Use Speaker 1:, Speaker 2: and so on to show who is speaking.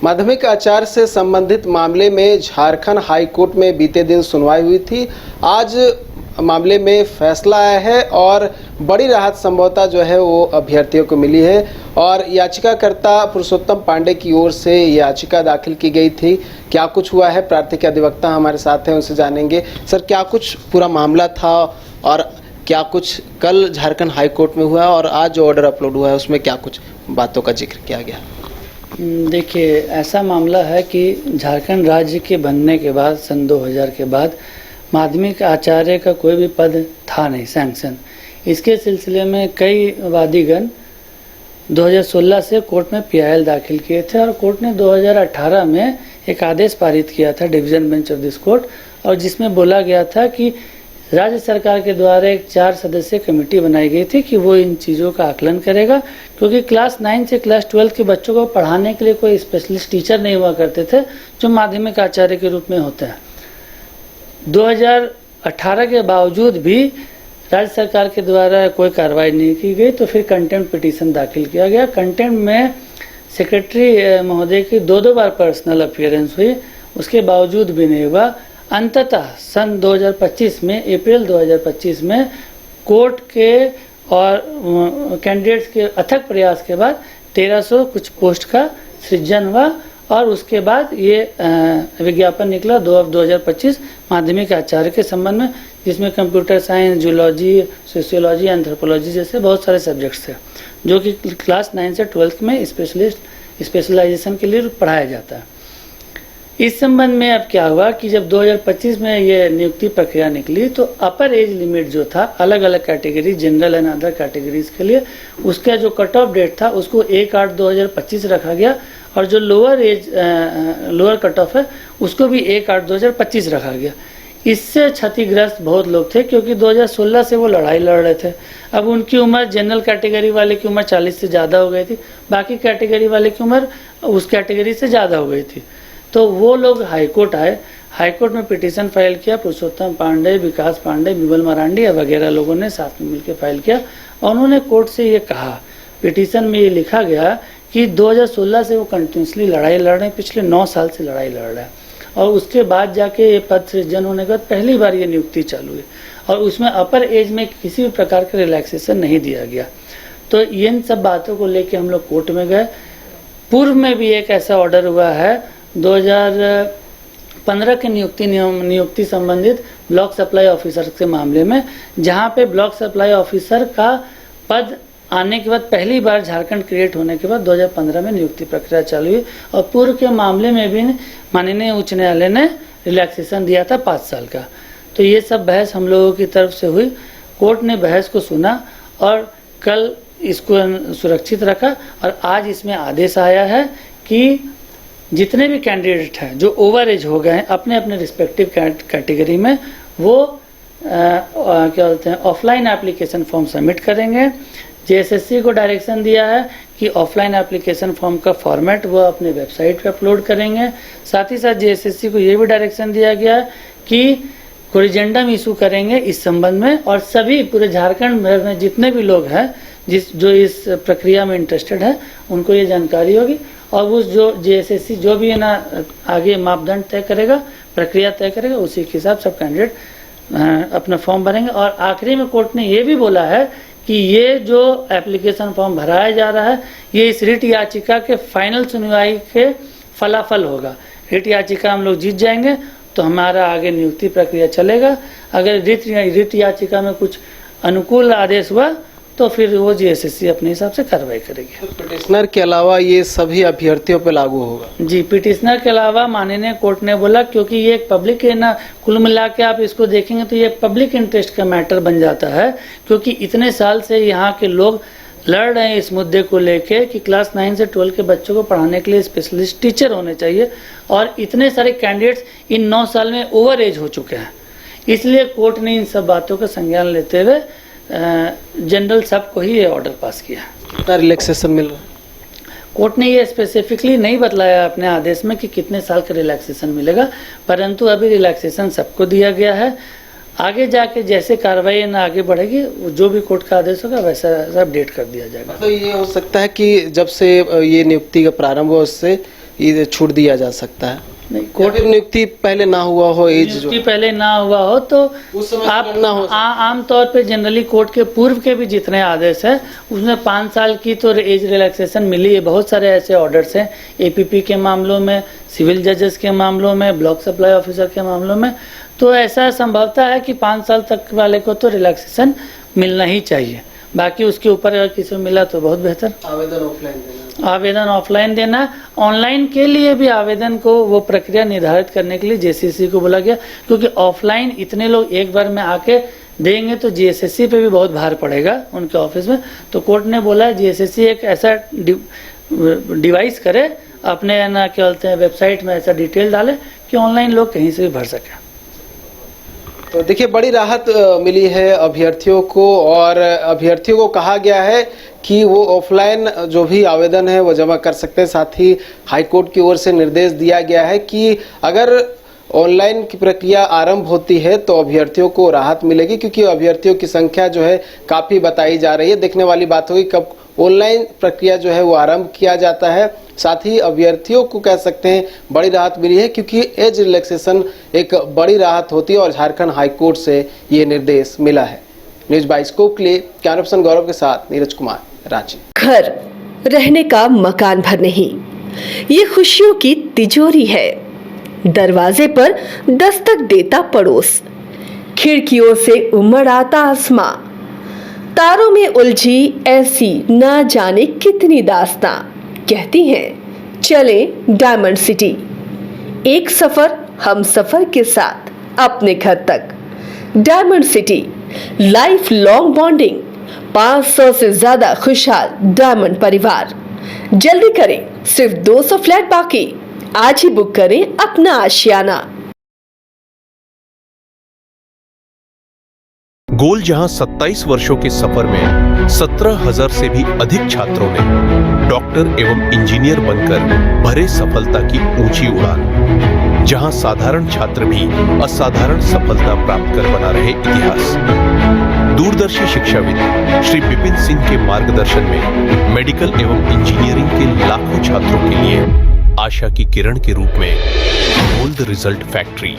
Speaker 1: माध्यमिक आचार्य से संबंधित मामले में झारखंड हाई कोर्ट में बीते दिन सुनवाई हुई थी। आज मामले में फैसला आया है और बड़ी राहत संभवतः जो है वो अभ्यर्थियों को मिली है और याचिकाकर्ता पुरुषोत्तम पांडे की ओर से याचिका दाखिल की गई थी। क्या कुछ हुआ है, प्रार्थी के अधिवक्ता हमारे साथ हैं, उनसे जानेंगे। सर, क्या कुछ पूरा मामला था और क्या कुछ कल झारखंड हाई कोर्ट में हुआ और आज जो ऑर्डर अपलोड हुआ है उसमें क्या कुछ बातों का जिक्र किया गया?
Speaker 2: देखिए, ऐसा मामला है कि झारखंड राज्य के बनने के बाद सन 2000 के बाद माध्यमिक आचार्य का कोई भी पद था नहीं सैंक्शन। इसके सिलसिले में कई वादीगण 2016 से कोर्ट में पीआईएल दाखिल किए थे और कोर्ट ने 2018 में एक आदेश पारित किया था, division bench of this court, और जिसमें बोला गया था कि राज्य सरकार के द्वारा एक 4 सदस्यीय कमेटी बनाई गई थी कि वो इन चीज़ों का आकलन करेगा, क्योंकि क्लास 9 से क्लास 12 के बच्चों को पढ़ाने के लिए कोई स्पेशलिस्ट टीचर नहीं हुआ करते थे जो माध्यमिक आचार्य के रूप में होते हैं। 2018 के बावजूद भी राज्य सरकार के द्वारा कोई कार्रवाई नहीं की गई, तो फिर कंटेम्प्ट पिटीशन दाखिल किया गया। कंटेम्प्ट में सेक्रेटरी महोदय की 2 बार पर्सनल अपीयरेंस हुई, उसके बावजूद भी नहीं हुआ। अंततः सन 2025 में, अप्रैल 2025 में कोर्ट के और कैंडिडेट्स के अथक प्रयास के बाद 1300 कुछ पोस्ट का सृजन हुआ और उसके बाद ये विज्ञापन निकला 2 of 2025 माध्यमिक आचार्य के संबंध में, जिसमें computer science, zoology, sociology, anthropology जैसे बहुत सारे सब्जेक्ट्स थे जो कि क्लास 9 से 12 में स्पेशलाइजेशन के लिए पढ़ाया जाता है। इस संबंध में अब क्या हुआ कि जब 2025 में ये नियुक्ति प्रक्रिया निकली तो अपर एज लिमिट जो था अलग अलग category, general and other categories के लिए, उसका जो कट ऑफ डेट था उसको 1/8/2025 रखा गया और जो लोअर कट ऑफ है उसको भी 1/8/2025 रखा गया। इससे क्षतिग्रस्त बहुत लोग थे क्योंकि 2016 से वो लड़ाई लड़ रहे थे। अब उनकी उम्र, जनरल कैटेगरी वाले की उम्र 40 से ज़्यादा हो गई थी, बाकी कैटेगरी वाले की उम्र उस कैटेगरी से ज़्यादा हो गई थी। तो वो लोग हाईकोर्ट आए, हाईकोर्ट में पिटीशन फाइल किया। पुरुषोत्तम पांडे, विकास पांडे, बिमल मरांडी वगैरह लोगों ने साथ में मिलकर फाइल किया और उन्होंने कोर्ट से ये कहा, पिटीशन में ये लिखा गया कि 2016 से वो कंटिन्यूसली लड़ाई लड़ रहे हैं, पिछले 9 साल से लड़ाई लड़ रहे हैं और उसके बाद जाके ये पद सृजन होने के बाद पहली बार ये नियुक्ति चालू हुई और उसमें अपर एज में किसी भी प्रकार का रिलैक्सेशन नहीं दिया गया। तो इन सब बातों को लेके हम लोग कोर्ट में गए। पूर्व में भी एक ऐसा ऑर्डर हुआ है 2015 के नियुक्ति संबंधित ब्लॉक सप्लाई ऑफिसर के मामले में, जहां पे ब्लॉक सप्लाई ऑफिसर का पद आने के बाद पहली बार झारखंड क्रिएट होने के बाद 2015 में नियुक्ति प्रक्रिया चालू हुई और पूर्व के मामले में भी माननीय उच्च न्यायालय ने रिलैक्सेशन दिया था 5 साल का। तो ये सब बहस हम लोगों की तरफ से हुई, कोर्ट ने बहस को सुना और कल इसको सुरक्षित रखा और आज इसमें आदेश आया है कि जितने भी कैंडिडेट हैं जो ओवर एज हो गए हैं अपने अपने रिस्पेक्टिव कैटेगरी में, वो क्या बोलते हैं, ऑफलाइन एप्लीकेशन फॉर्म सबमिट करेंगे। जेएसएससी को डायरेक्शन दिया है कि ऑफलाइन एप्लीकेशन फॉर्म का फॉर्मेट वो अपने वेबसाइट पे अपलोड करेंगे। साथ ही साथ जेएसएससी को ये भी डायरेक्शन दिया गया है कि कोरिजेंडम इशू करेंगे इस संबंध में और सभी पूरे झारखंड में जितने भी लोग हैं जो इस प्रक्रिया में इंटरेस्टेड है उनको ये जानकारी होगी और उस जो जेएसएससी जो भी है ना आगे मापदंड तय करेगा, प्रक्रिया तय करेगा, उसी के हिसाब सब कैंडिडेट अपना फॉर्म भरेंगे। और आखिरी में कोर्ट ने ये भी बोला है कि ये जो एप्लीकेशन फॉर्म भराया जा रहा है ये इस रिट याचिका के फाइनल सुनवाई के फलाफल होगा। रिट याचिका हम लोग जीत जाएंगे तो हमारा आगे नियुक्ति प्रक्रिया चलेगा। अगर रिट याचिका में कुछ अनुकूल आदेश हुआ तो फिर वो जेएसएससी अपने हिसाब से कार्रवाई करेगी।
Speaker 1: तो पिटिशनर के अलावा ये सभी अभ्यर्थियों पे लागू होगा? जी,
Speaker 2: पिटिशनर के अलावा माननीय कोर्ट ने बोला, क्योंकि ये एक पब्लिक है ना, कुल मिला के आप इसको देखेंगे तो ये पब्लिक इंटरेस्ट का मैटर बन जाता है, क्योंकि इतने साल से यहाँ के लोग लड़ रहे हैं इस मुद्दे को लेके कि क्लास 9 से 12 के बच्चों को पढ़ाने के लिए स्पेशलिस्ट टीचर होने चाहिए और इतने सारे कैंडिडेट्स इन 9 साल में ओवर एज हो चुके हैं। इसलिए कोर्ट ने इन सब बातों का संज्ञान लेते हुए जनरल सब को ही ये ऑर्डर पास किया।
Speaker 1: कितना रिलैक्सेशन मिल रहा है?
Speaker 2: कोर्ट ने ये स्पेसिफिकली नहीं बतलाया अपने आदेश में कि कितने साल का रिलैक्सेशन मिलेगा, परंतु अभी रिलैक्सेशन सबको दिया गया है। आगे जाके जैसे कार्रवाई ना आगे बढ़ेगी, जो भी कोर्ट का आदेश होगा वैसा अपडेट कर दिया जाएगा।
Speaker 1: तो ये हो सकता है कि जब से ये नियुक्ति का प्रारंभ हो उससे
Speaker 2: है।
Speaker 1: छूट दिया जा सकता है?
Speaker 2: नहीं,
Speaker 1: कोर्ट
Speaker 2: कोर्ट
Speaker 1: नियुक्ति पहले ना हुआ हो, एज जो
Speaker 2: नियुक्ति पहले ना हुआ हो तो
Speaker 1: उस समय
Speaker 2: आप
Speaker 1: ना हो
Speaker 2: आम तौर पे जनरली कोर्ट के पूर्व के भी जितने आदेश है उसमें 5 साल की तो एज रिलैक्सेशन मिली है। बहुत सारे ऐसे ऑर्डर्स हैं एपीपी के मामलों में, सिविल जजेस के मामलों में, ब्लॉक सप्लाई ऑफिसर के मामलों में, तो ऐसा संभवता है कि 5 साल तक वाले को तो रिलैक्सेशन मिलना ही चाहिए। बाकी उसके ऊपर अगर किसी को मिला तो बहुत बेहतर। आवेदन ऑफलाइन देना, ऑनलाइन के लिए भी आवेदन को वो प्रक्रिया निर्धारित करने के लिए जेसीसी को बोला गया, क्योंकि ऑफलाइन इतने लोग एक बार में आके देंगे तो जीएसएससी पे भी बहुत भार पड़ेगा उनके ऑफिस में। तो कोर्ट ने बोला है जीएसएससी एक ऐसा डिवाइस करे अपने ना क्या बोलते हैं वेबसाइट में ऐसा डिटेल डाले कि ऑनलाइन लोग कहीं से भी भर सकें।
Speaker 1: तो देखिए बड़ी राहत मिली है अभ्यर्थियों को, और अभ्यर्थियों को कहा गया है कि वो ऑफलाइन जो भी आवेदन है वो जमा कर सकते हैं। साथ ही हाईकोर्ट की ओर से निर्देश दिया गया है कि अगर ऑनलाइन की प्रक्रिया आरंभ होती है तो अभ्यर्थियों को राहत मिलेगी, क्योंकि अभ्यर्थियों की संख्या जो है काफ़ी बताई जा रही है। देखने वाली बात होगी कब ऑनलाइन प्रक्रिया जो है वो आरंभ किया जाता है। साथ ही अभ्यर्थियों को कह सकते हैं बड़ी राहत मिली है, क्योंकि एज रिलैक्सेशन एक बड़ी राहत होती है और झारखंड हाईकोर्ट से ये निर्देश मिला है। न्यूज 22 के लिए कैमरा पर्सन गौरव के साथ नीरज कुमार, रांची।
Speaker 3: घर रहने का मकान भर नहीं, ये खुशियों की तिजोरी है। दरवाजे पर दस्तक देता पड़ोस, खिड़कियों से उमड़ आता आसमां, तारों में उलझी ऐसी ना जाने कितनी दास्तां। कहती हैं चले डायमंड सिटी, एक सफर हम सफर के साथ अपने घर तक। Diamond city life long bonding, 500 से ज्यादा खुशहाल डायमंड परिवार। जल्दी करें, सिर्फ 200 फ्लैट बाकी। आज ही बुक करें अपना आशियाना।
Speaker 4: गोल जहां 27 वर्षों के सफर में 17,000 से भी अधिक छात्रों ने डॉक्टर एवं इंजीनियर बनकर भरे सफलता की ऊंची उड़ान, जहां साधारण छात्र भी असाधारण सफलता प्राप्त कर बना रहे इतिहास। दूरदर्शी शिक्षाविद श्री विपिन सिंह के मार्गदर्शन में मेडिकल एवं इंजीनियरिंग के लाखों छात्रों के लिए आशा की किरण के रूप में गोल्ड रिजल्ट फैक्ट्री